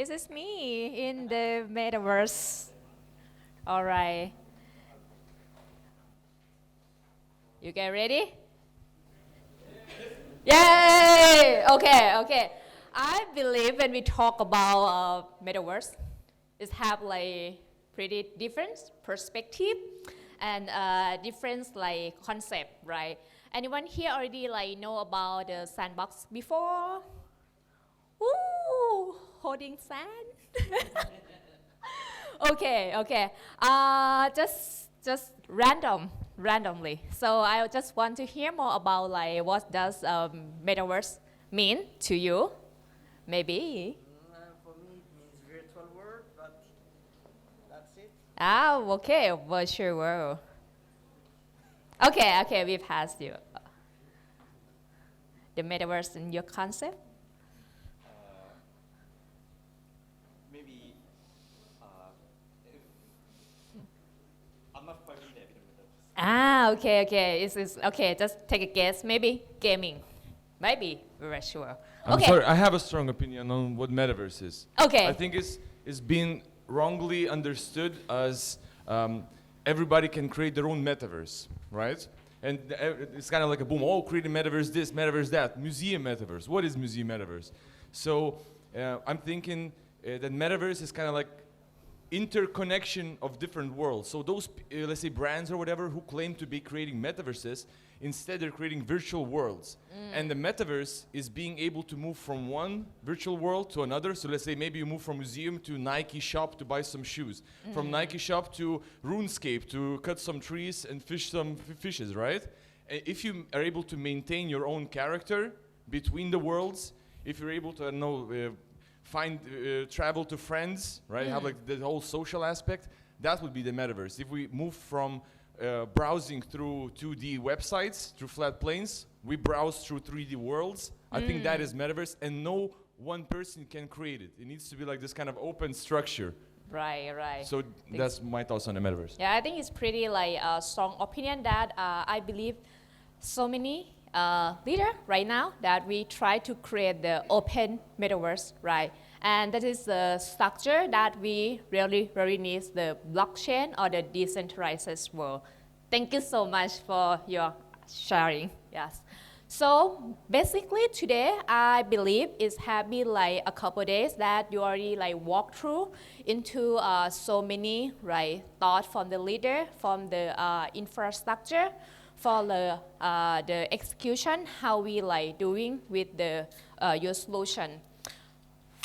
This is me in the Metaverse. All right. You get ready? Yay! Okay. I believe when we talk about Metaverse, it have like pretty different perspective and different like concept, right? Anyone here already like know about the Sandbox before? Ooh, holding sand. Okay. Just randomly. So I just want to hear more about like what does metaverse mean to you? Maybe. For me, it means virtual world, but that's it. Okay, virtual world. Okay, we passed you. The metaverse in your concept? Uh, Maybe if I'm not quite familiar with the Okay. It's okay. Just take a guess. Maybe gaming. Maybe we're not sure. I'm Okay. sorry, I have a strong opinion on what metaverse is. Okay. I think it's been wrongly understood as everybody can create their own metaverse, right? And it's kind of like a boom. Oh, create a metaverse this, metaverse that. Museum metaverse. What is museum metaverse? So I'm thinking that metaverse is kind of like interconnection of different worlds. So those, let's say, brands or whatever who claim to be creating metaverses, instead they're creating virtual worlds. And the metaverse is being able to move from one virtual world to another. So let's say maybe you move from museum to Nike shop to buy some shoes. From Nike shop to RuneScape to cut some trees and fish some fishes, right? If you are able to maintain your own character between the worlds, if you're able to, travel to friends, right? Have like the whole social aspect, that would be the metaverse. If we move from browsing through 2D websites, through flat planes, we browse through 3D worlds. I think that is metaverse, and no one person can create it. It needs to be like this kind of open structure. Right. So that's my thoughts on the metaverse. Yeah, I think it's pretty like a strong opinion that I believe so many leader right now that we try to create the open metaverse, right? And that is the structure that we really need, the blockchain or the decentralized world. Thank you so much for your sharing. Yes. So basically today, I believe it's have been like a couple days that you already like walked through into so many right thoughts from the leader, from the infrastructure, for the execution, how we like doing with the your solution.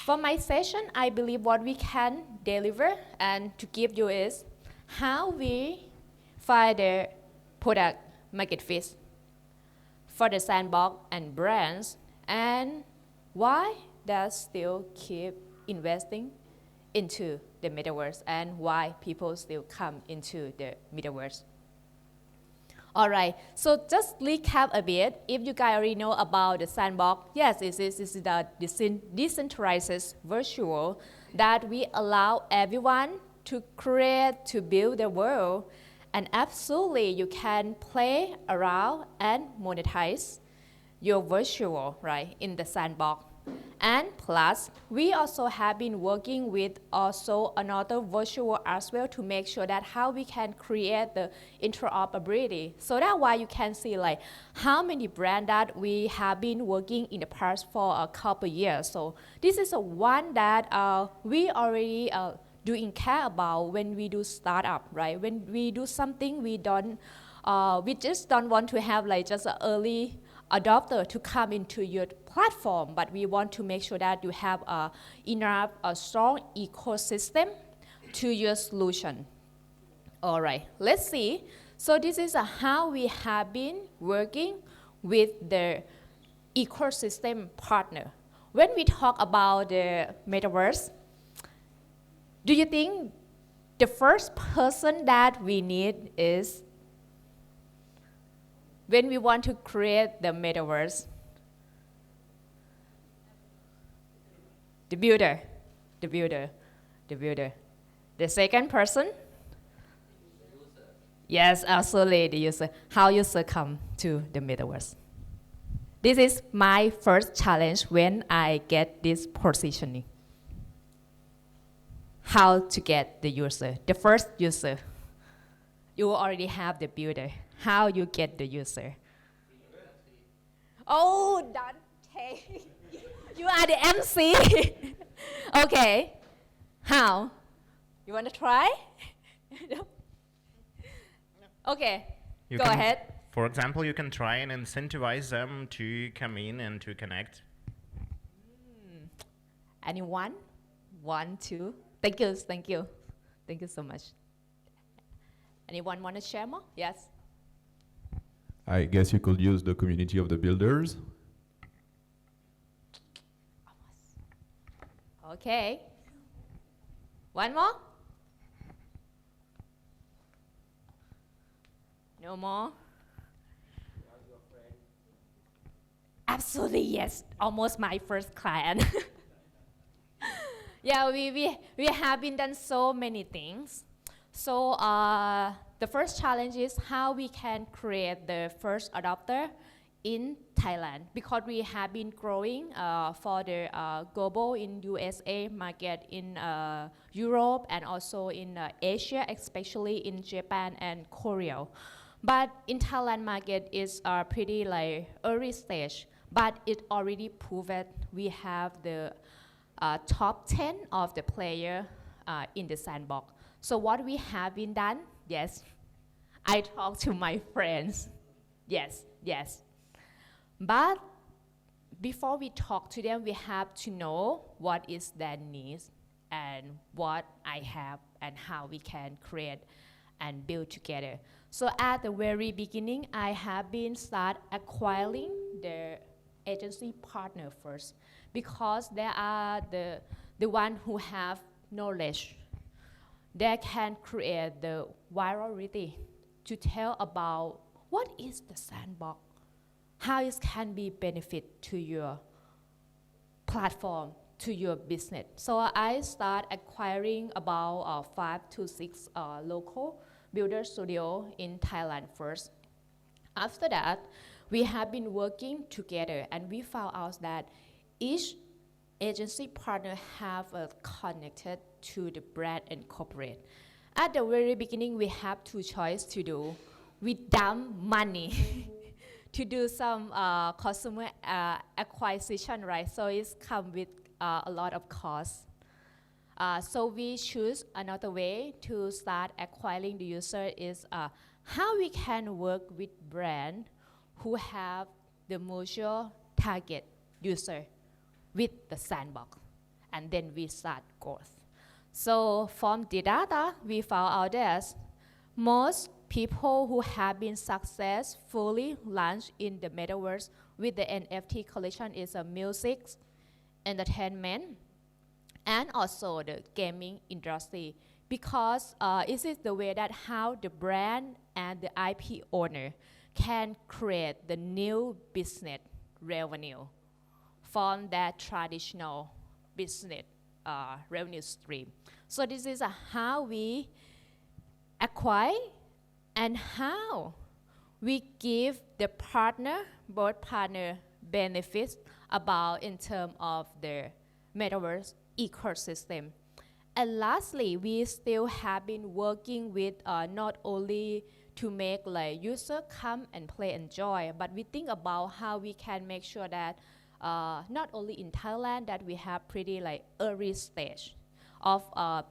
For my session, I believe what we can deliver and to give you is how we find the product market fit for the sandbox and brands, and why they still keep investing into the metaverse and why people still come into the metaverse. All right, so just recap a bit. If you guys already know about the sandbox, yes, this is the decentralized virtual that we allow everyone to create, to build the world. And absolutely, you can play around and monetize your virtual, right, in the sandbox. And plus, we also have been working with also another virtual as well to make sure that how we can create the interoperability. So that's why you can see like how many brands that we have been working in the past for a couple years. So this is a one that we already doing care about when we do startup, right? When we do something, we just don't want to have like just an early adopter to come into your platform, but we want to make sure that you have a strong ecosystem to your solution. All right, let's see. So this is how we have been working with the ecosystem partner. When we talk about the metaverse, do you think the first person that we need is when we want to create the metaverse? The builder. The second person? Yes, absolutely, the user. How user come to the metaverse? This is my first challenge when I get this positioning. how to get the user, the first user. You already have the builder. How you get the user? Oh, Dante, you are the MC. Okay, how? You want to try? Okay, You go can- ahead. For example, you can try and incentivize them to come in and to connect. Anyone? One, two. Thank you, thank you. Thank you so much. Anyone want to share more? Yes. I guess you could use the community of the builders. Okay. One more? No more? Absolutely, yes. Almost my first client. Yeah, we have been done so many things. So the first challenge is how we can create the first adopter in Thailand, because we have been growing for the global in USA market, in Europe, and also in Asia, especially in Japan and Korea. But in Thailand market is pretty like early stage, but it already proven we have the top 10 of the player in the Sandbox. So what we have been done, yes, I talk to my friends, yes. But before we talk to them, we have to know what is their needs and what I have and how we can create and build together. So at the very beginning, I have been start acquiring the agency partner first, because they are the one who have knowledge. They can create the virality to tell about what is the Sandbox, how it can be benefit to your platform, to your business. So I start acquiring about 5 to 6 local builder studio in Thailand first. After that, we have been working together, and we found out that each agency partner have connected to the brand and corporate. At the very beginning, we have two choices to do. We dump money to do some customer acquisition, right? So it's come with a lot of costs. So we choose another way to start acquiring the user is how we can work with brand who have the mutual target user with the Sandbox, and then we start growth. So from the data, we found out that most people who have been successfully launched in the Metaverse with the NFT collection is music, entertainment, and also the gaming industry, because it is the way that how the brand and the IP owner can create the new business revenue from their traditional business revenue stream. So this is how we acquire and how we give the partner, both partner benefits about in terms of the Metaverse ecosystem. And lastly, we still have been working with not only to make like user come and play, enjoy, but we think about how we can make sure that not only in Thailand that we have pretty like early stage of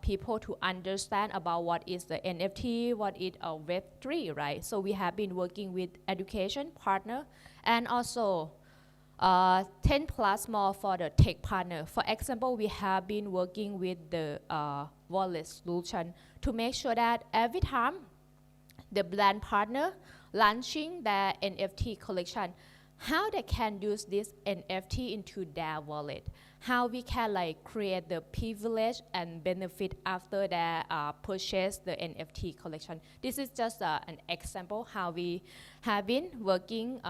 people to understand about what is the NFT, what is Web3, right? So we have been working with education partner and also 10 plus more for the tech partner. For example, we have been working with the wallet solution to make sure that every time the brand partner launching their NFT collection, how they can use this NFT into their wallet, how we can like create the privilege and benefit after they purchase the NFT collection. This is just an example how we have been working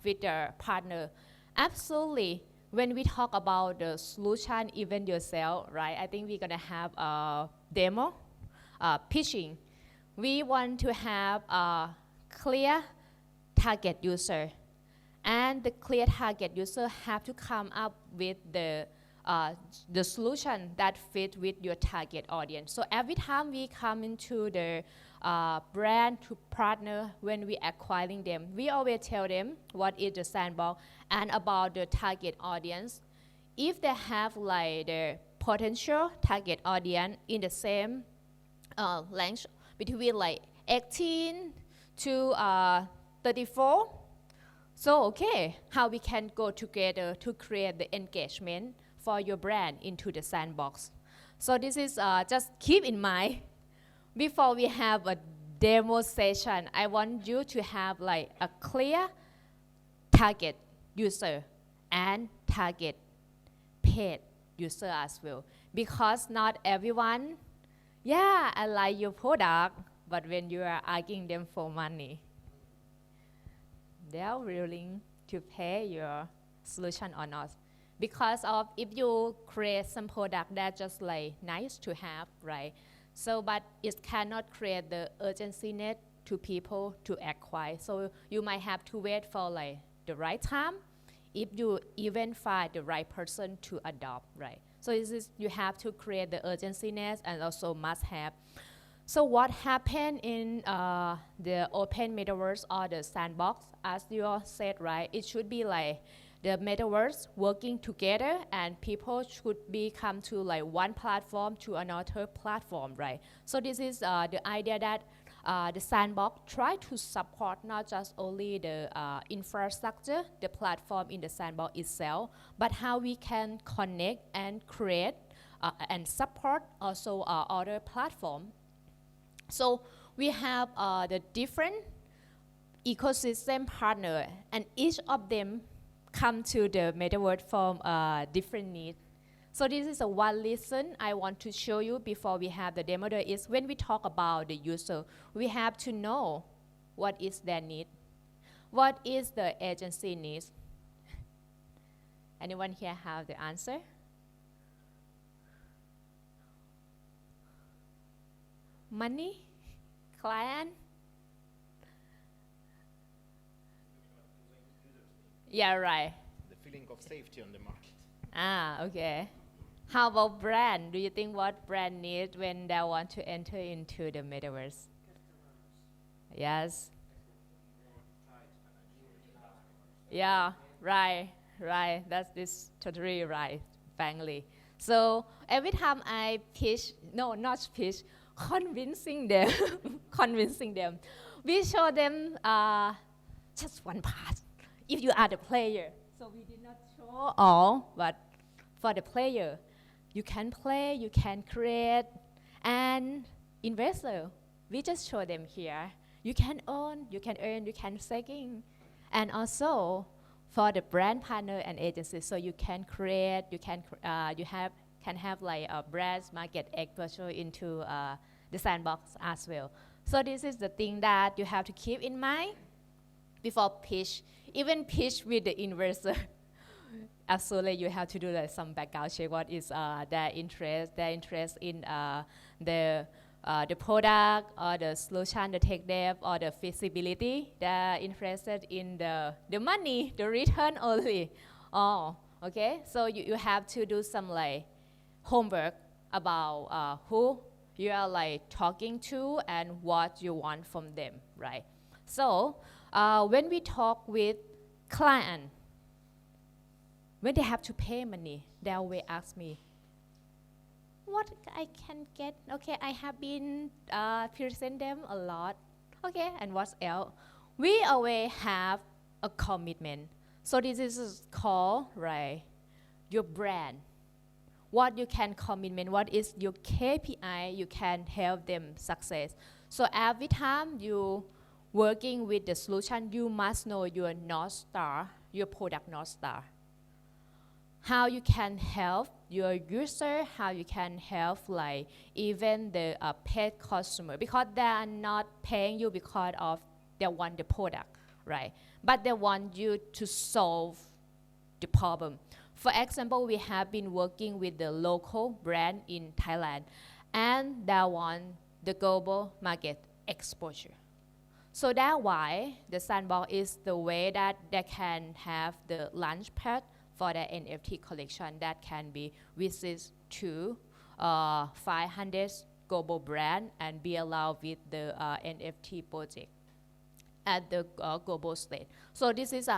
with the partner. Absolutely, when we talk about the solution, even yourself, right? I think we're gonna have a demo, pitching. We want to have a clear target user, and the clear target user have to come up with the uh, the solution that fit with your target audience. So every time we come into the brand to partner, when we acquiring them, we always tell them what is the sandbox and about the target audience. If they have like the potential target audience in the same length between like 18 to 34, so okay, how we can go together to create the engagement for your brand into the sandbox. So this is just keep in mind before we have a demo session. I want you to have like a clear target user and target paid user as well, because not everyone, yeah, I like your product, but when you are asking them for money, they are willing to pay your solution or not. Because of if you create some product that just like nice to have, right? So, but it cannot create the urgency net to people to acquire. So you might have to wait for like the right time if you even find the right person to adopt, right? So this is, you have to create the urgency net and also must have. So what happened in the open metaverse or the sandbox, as you all said, right? It should be like the metaverse working together, and people should come to like one platform to another platform, right? So this is the idea that the sandbox try to support not just only the infrastructure, the platform in the sandbox itself, but how we can connect and create and support also other platform. So we have the different ecosystem partner, and each of them come to the metaverse from different needs. So this is a one lesson I want to show you before we have the demo. Is when we talk about the user, we have to know what is their need, what is the agency needs. Anyone here have the answer? Money, client. Yeah, right. The feeling of safety on the market. Ah, okay. How about brand? Do you think what brand need when they want to enter into the metaverse? Yes. Yeah, right. That's this totally right, frankly. So every time I pitch, no, not pitch, convincing them, we show them just one part. If you are the player, so we did not show all, but for the player, you can play, you can create, and investor, we just show them here. You can own, you can earn, you can staking, and also for the brand partner and agency, so you can create, you can have like a brands market exposure into the sandbox as well. So this is the thing that you have to keep in mind before pitch. Even pitch with the investor, absolutely you have to do like some background check. What is their interest in the product or the solution, the tech dev or the feasibility. They're interested in the money, the return only. Oh, okay. So you have to do some like homework about who you are like talking to and what you want from them, right? So when we talk with client, when they have to pay money, they always ask me, what I can get? Okay, I have been present them a lot. Okay, and what else? We always have a commitment. So this is called, right, your brand. What you can commitment, what is your KPI, you can help them success. So every time you working with the solution, you must know your North Star, your product North Star. How you can help your user, how you can help like even the paid customer, because they are not paying you because of they want the product, right? But they want you to solve the problem. For example, we have been working with the local brand in Thailand, and they want the global market exposure. So that's why the Sandbox is the way that they can have the launch pad for the NFT collection that can be visited to 500 global brand and be allowed with the NFT project at the global stage. So this is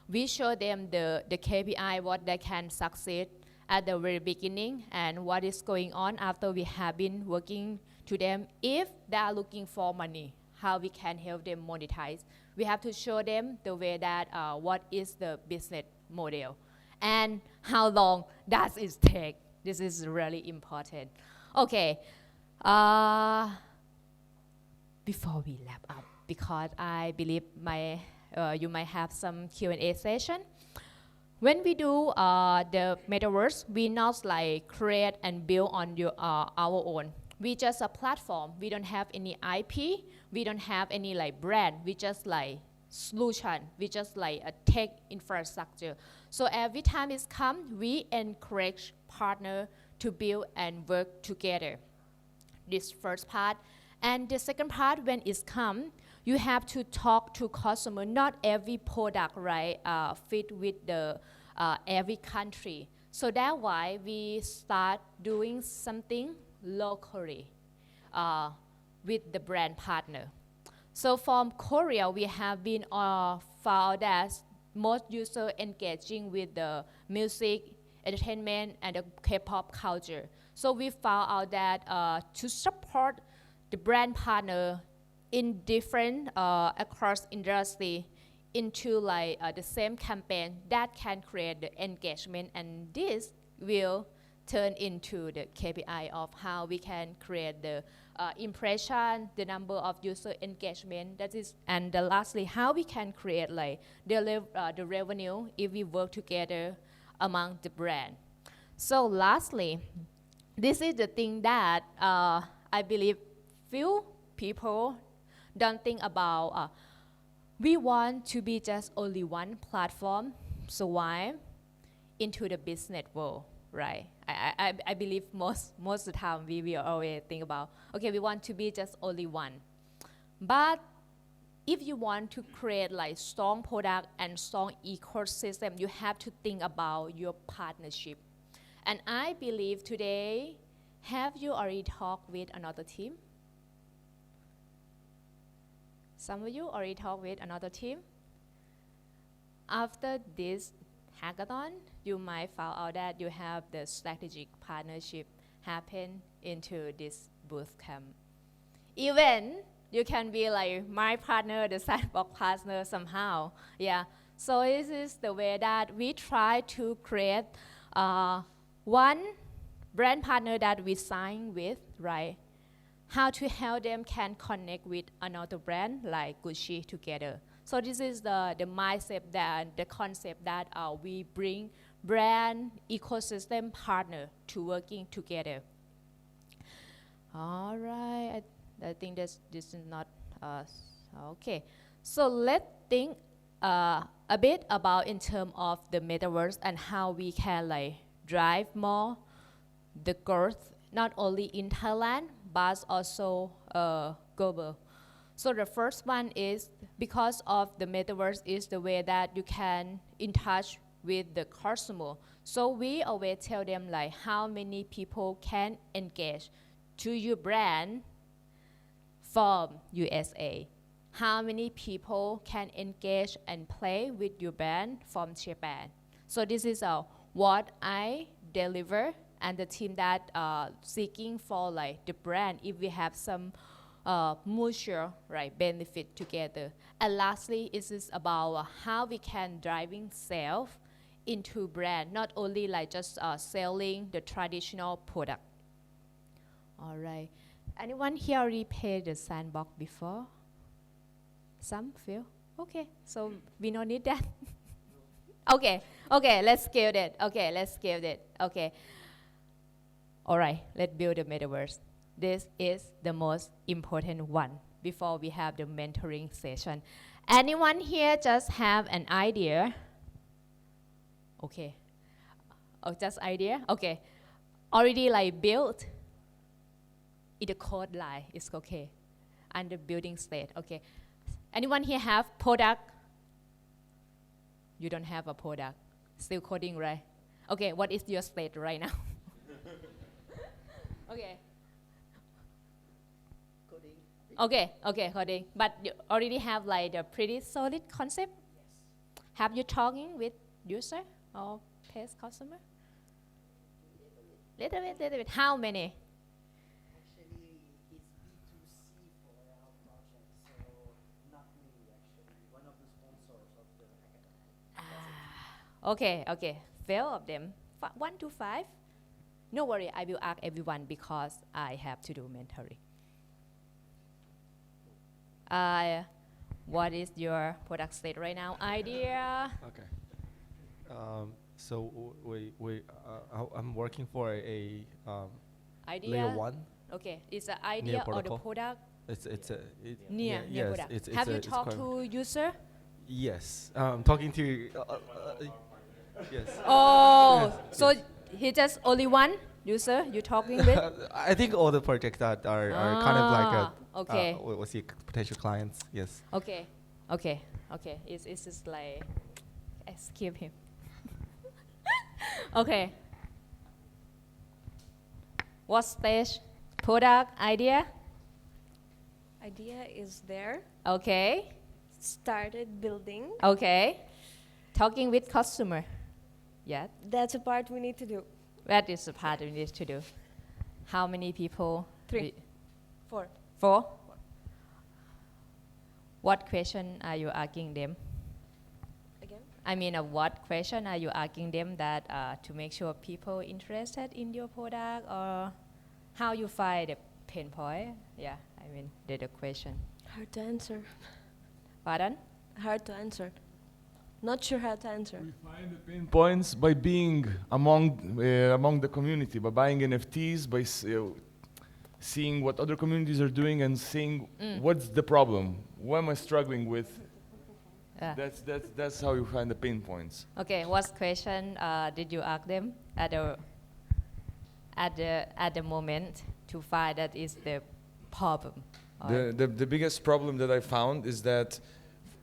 we show them the KPI, what they can succeed at the very beginning and what is going on after we have been working to them. If they are looking for money, how we can help them monetize. We have to show them the way that what is the business model and how long does it take. This is really important. Okay, before we wrap up, because I believe you might have some Q&A session. When we do the Metaverse, we not like create and build on our own. We just a platform. We don't have any IP. We don't have any like brand. We just like solution. We just like a tech infrastructure. So every time it's come, we encourage partner to build and work together. This first part. And the second part, when it's come, you have to talk to customer. Not every product, right, fit with the every country. So that's why we start doing something locally with the brand partner. So from Korea, we have been found as most user engaging with the music, entertainment, and the K-pop culture. So we found out that to support the brand partner in different across industry into like the same campaign that can create the engagement, and this will turn into the KPI of how we can create the impression, the number of user engagement. That is, and lastly, how we can create like the revenue if we work together among the brand. So lastly, this is the thing that I believe few people don't think about. We want to be just only one platform, so why into the business world, right? I believe most of the time we will always think about, okay, we want to be just only one. But if you want to create like strong product and strong ecosystem, you have to think about your partnership. And I believe today, have you already talked with another team? Some of you already talked with another team. After this hackathon, you might find out that you have the strategic partnership happen into this booth camp. Even you can be like my partner, the Sandbox partner somehow. Yeah. So this is the way that we try to create one brand partner that we sign with, right? How to help them can connect with another brand like Gucci together. So this is the mindset, that the concept that we bring brand ecosystem partner to working together. All right, I think this is not okay. So let's think a bit about in terms of the metaverse and how we can like drive more the growth not only in Thailand but also global. So the first one is because of the metaverse is the way that you can in touch with the customer. So we always tell them like how many people can engage to your brand from USA. How many people can engage and play with your brand from Japan. So this is what I deliver, and the team that seeking for like the brand if we have some mutual right benefit together. And lastly, it is about how we can driving sales into brand, not only like just selling the traditional product. All right. Anyone here already paid the Sandbox before? Some feel? Okay, so we don't need that. Okay, let's scale it. Okay. All right, let's build the metaverse. This is the most important one before we have the mentoring session. Anyone here just have an idea? Okay. Oh, just idea? Okay. Already like built in the code line, it's okay. And the building state, okay. Anyone here have product? You don't have a product. Still coding, right? Okay, what is your state right now? Okay. Okay, coding. But you already have like a pretty solid concept? Yes. Have you talking with user or test customer? Little bit. How many? Actually, it's B2C for our project, so not me actually. One of the sponsors of the hackathon. Okay. 12 of them. 1 to 5? No worry, I will ask everyone because I have to do mentoring. What is your product state right now? Idea? Okay. I'm working for a Idea? layer 1. Okay, it's an idea or the protocol. product? Near Near yes, product. it's Have you it's talked quite- to user? Yes, talking to yes. Oh, so he just only one user you're talking with? I think all the projects that are kind of like okay. what's the potential clients? Yes. Okay. It's just like, skip him. Okay. What stage? Product idea? Idea is there. Okay. Started building. Okay. Talking with customer. Yeah. That's a part we need to do. That is the part we need to do. How many people? 3. 4. 4? What question are you asking them? Again? I mean, what question are you asking them that to make sure people interested in your product, or how you find the pain point? Yeah, I mean, the question. Hard to answer. Pardon? Hard to answer. Not sure how to answer. We find the pain points by being among the community, by buying NFTs, by seeing what other communities are doing and seeing what's the problem, what am I struggling with. Yeah. That's how you find the pain points. Okay, what question did you ask them at the moment to find that is the problem? The biggest problem that I found is that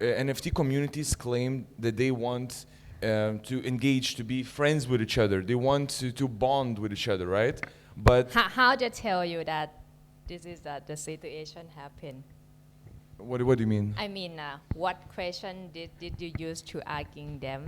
NFT communities claim that they want to engage, to be friends with each other. They want to bond with each other, right? But How they tell you that this is the situation happened? what do you mean? I mean, what question did you use to asking them?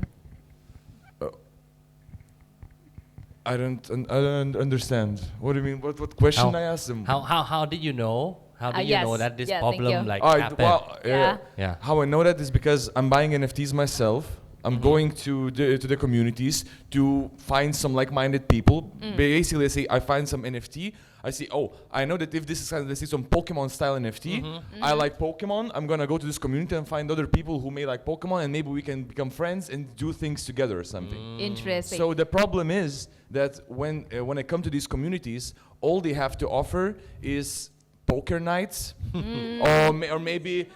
I don't understand. What do you mean? What question I asked them? How did you know? How did you yes. know that this Yeah, thank you. problem like Oh, happened? Yeah. Yeah. How I know that is because I'm buying NFTs myself. I'm going to the communities to find some like-minded people. Basically, I say I find some NFT. I say, oh, I know that if this is, let's say, some Pokemon-style NFT, I like Pokemon. I'm gonna go to this community and find other people who may like Pokemon, and maybe we can become friends and do things together or something. Interesting. So the problem is that when I come to these communities, all they have to offer is poker nights, or maybe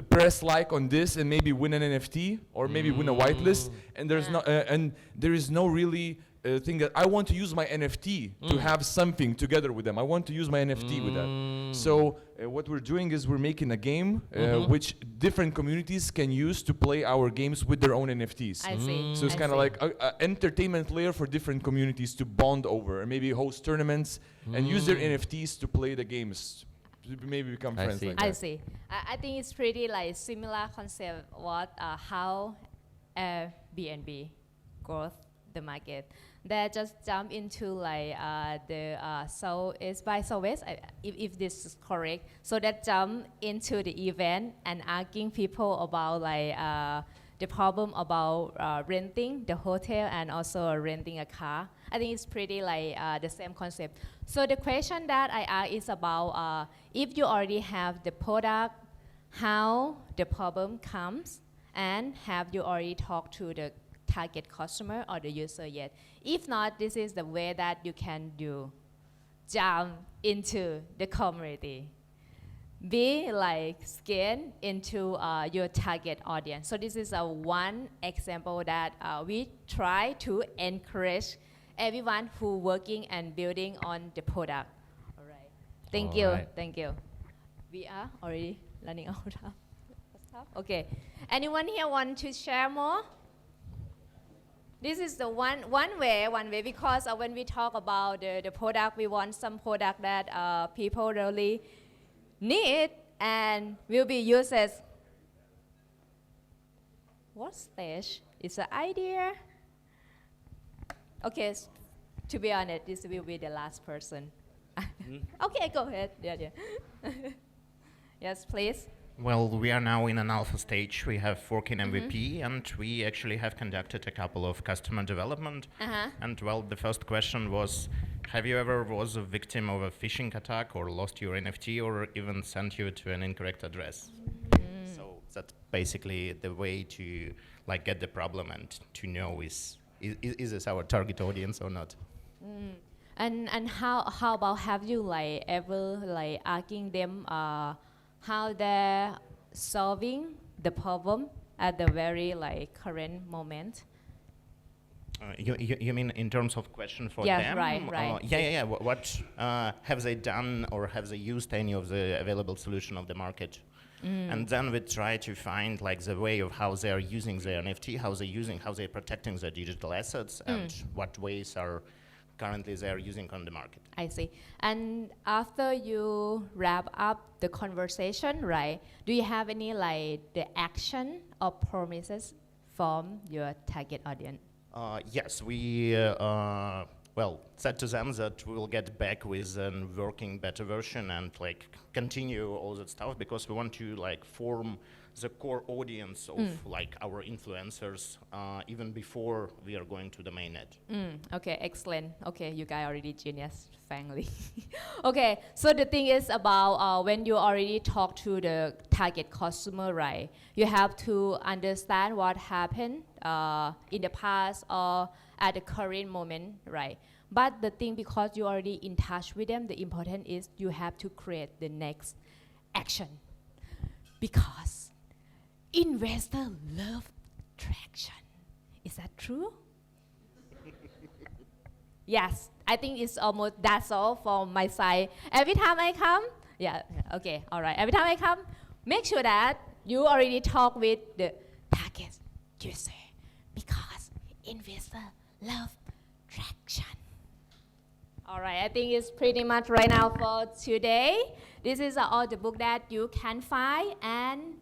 press like on this and maybe win an NFT, or maybe win a whitelist. And there is no really thing that I want to use my NFT to have something together with them. I want to use my NFT with that. So what we're doing is we're making a game which different communities can use to play our games with their own NFTs. I see. So it's kind of like an entertainment layer for different communities to bond over and maybe host tournaments and use their NFTs to play the games, to maybe become I friends see. like I that. see. I think it's pretty like similar concept what how Airbnb growth the market. They just jump into like the South by Southwest, if this is correct. So that jump into the event and asking people about like the problem about renting the hotel and also renting a car. I think it's pretty like the same concept. So the question that I ask is about if you already have the product, how the problem comes, and have you already talked to the target customer or the user yet? If not, this is the way that you can do. Jump into the community. Be like scan into your target audience. So this is one example that we try to encourage everyone who working and building on the product. All right. Thank you. Alright. Thank you. We are already running out of stuff. Okay. Anyone here want to share more? This is the one way because when we talk about the product, we want some product that people really need and will be used as what stage is an idea. Okay, to be honest, this will be the last person. Okay, go ahead. Yeah. Yes, please. Well, we are now in an alpha stage. We have working MVP, and we actually have conducted a couple of customer development. And well, the first question was, have you ever was a victim of a phishing attack or lost your NFT or even sent you to an incorrect address? So that's basically the way to like get the problem and to know is this our target audience or not? And how about have you like ever like asking them how they're solving the problem at the very like current moment? You mean in terms of question for Yes, them? right. Yeah. What have they done or have they used any of the available solution of the market? And then we try to find like the way of how they are using their NFT, how they're protecting their digital assets, and what ways are currently they are using on the market. I see. And after you wrap up the conversation, right, do you have any like the action or promises from your target audience? Yes, we said to them that we'll get back with a working better version and like continue all that stuff because we want to like form the core audience of like our influencers even before we are going to the mainnet. Okay, excellent. Okay, you guys already genius, frankly. Okay, so the thing is about when you already talk to the target customer, right? You have to understand what happened in the past or at the current moment, right? But the thing, because you're already in touch with them, the important is you have to create the next action. Because investors love traction. Is that true? Yes, I think it's almost that's all from my side. Every time I come, okay, all right. Every time I come, make sure that you already talk with the target user because investors love traction. All right, I think it's pretty much right now for today. This is all the book that you can find, and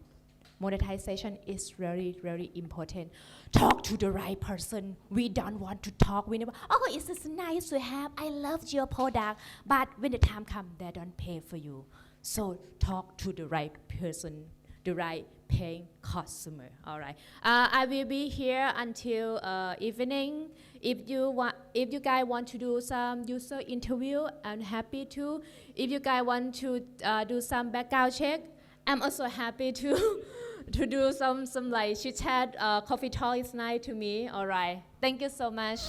monetization is very, very important. Talk to the right person. We don't want to talk with them. Oh, it's just nice to have. I love your product, but when the time comes, they don't pay for you. So talk to the right person, the right paying customer. All right. I will be here until evening. If you guys want to do some user interview, I'm happy to. If you guys want to do some background check, I'm also happy to do some like chit chat. Coffee talk is nice to me. All right. Thank you so much.